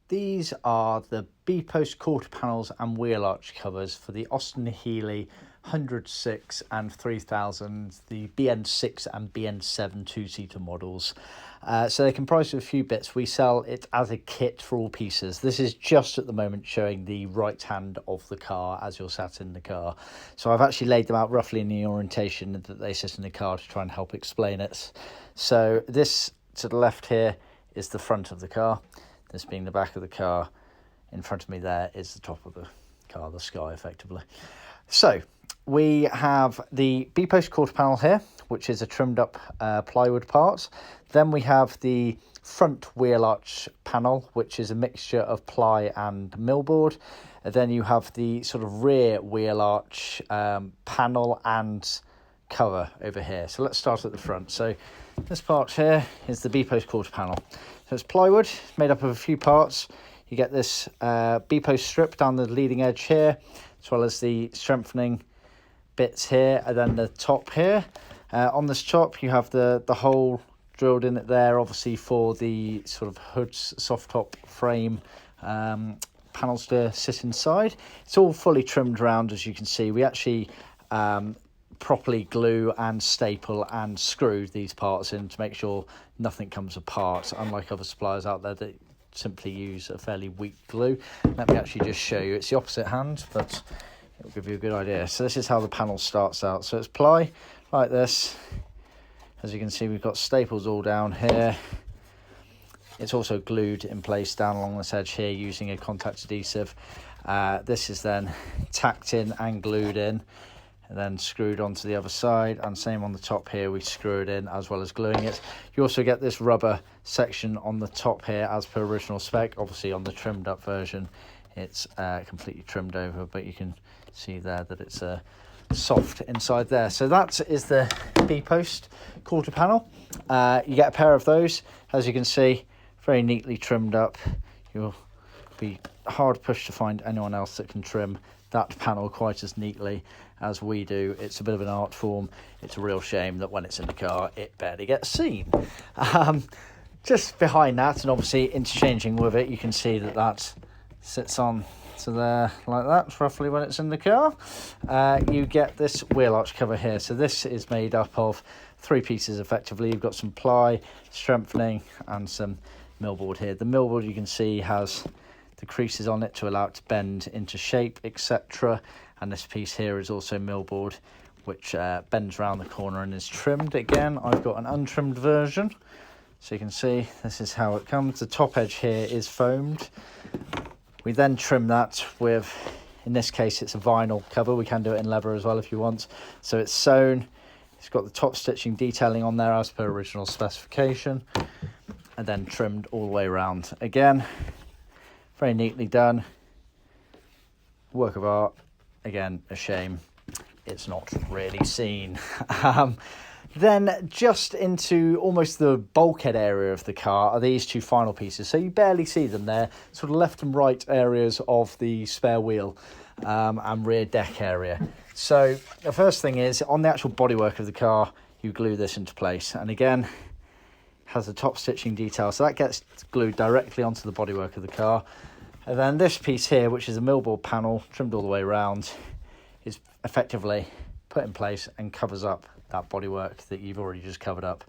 These are the B-post quarter panels and wheel arch covers for the Austin Healey 106 and 3000, the BN6 and BN7 two-seater models. So they comprise of a few bits. We sell it as a kit for all pieces. This is just at the moment showing the right hand of the car as you're sat in the car. So I've actually laid them out roughly in the orientation that they sit in the car to try and help explain it. So this to the left here is the front of the car. This being the back of the car. In front of me there is the top of the car, the sky effectively. So we have the B-post quarter panel here, which is a trimmed up plywood part. Then we have the front wheel arch panel, which is a mixture of ply and millboard. And then you have the sort of rear wheel arch panel and cover over here. So let's start at the front. So this part here is the B-post quarter panel. So it's plywood, made up of a few parts. You get this B-post strip down the leading edge here, as well as the strengthening bits here, and then the top here. On this top, you have the hole drilled in it there, obviously for the sort of hood's soft top frame panels to sit inside. It's all fully trimmed around, as you can see. We actually properly glue and staple and screw these parts in to make sure nothing comes apart, unlike other suppliers out there that simply use a fairly weak glue. Let me actually just show you. It's the opposite hand, but it'll give you a good idea. So this is how the panel starts out. So it's ply like this. As you can see, we've got staples all down here. It's also glued in place down along this edge here using a contact adhesive. This is then tacked in and glued in, and then screwed onto the other side, and same on the top here, we screw it in as well as gluing it. You also get this rubber section on the top here as per original spec. Obviously on the trimmed up version it's completely trimmed over, but you can see there that it's soft inside there. So that is the B-post quarter panel. You get a pair of those, as you can see, very neatly trimmed up. You'll be hard pushed to find anyone else that can trim that panel quite as neatly as we do. It's a bit of an art form. It's a real shame that when it's in the car it barely gets seen. Just behind that, and obviously interchanging with it, you can see that that sits on to there like that roughly when it's in the car. You get this wheel arch cover here. So this is made up of three pieces effectively. You've got some ply, strengthening, and some millboard here. The millboard, you can see, has the creases on it to allow it to bend into shape, etc. And this piece here is also millboard, which bends around the corner and is trimmed. Again, I've got an untrimmed version, so you can see this is how it comes. The top edge here is foamed. We then trim that with, in this case, it's a vinyl cover. We can do it in leather as well if you want. So it's sewn. It's got the top stitching detailing on there as per original specification, and then trimmed all the way around. Again, very neatly done. Work of art. Again, a shame it's not really seen. Then just into almost the bulkhead area of the car are these two final pieces. So you barely see them there, sort of left and right areas of the spare wheel and rear deck area. So the first thing is, on the actual bodywork of the car, you glue this into place. And again, has the top stitching detail. So that gets glued directly onto the bodywork of the car. And then this piece here, which is a millboard panel, trimmed all the way around, is effectively put in place and covers up that bodywork that you've already just covered up,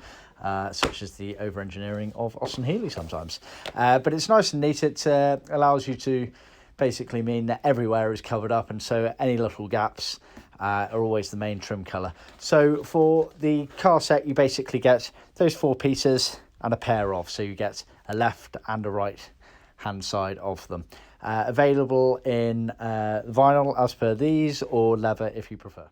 such as the over-engineering of Austin Healey sometimes. But it's nice and neat. It allows you to basically mean that everywhere is covered up, and so any little gaps are always the main trim colour. So for the car set, you basically get those four pieces and a pair of, so you get a left and a right hand side of them. Available in vinyl as per these, or leather if you prefer.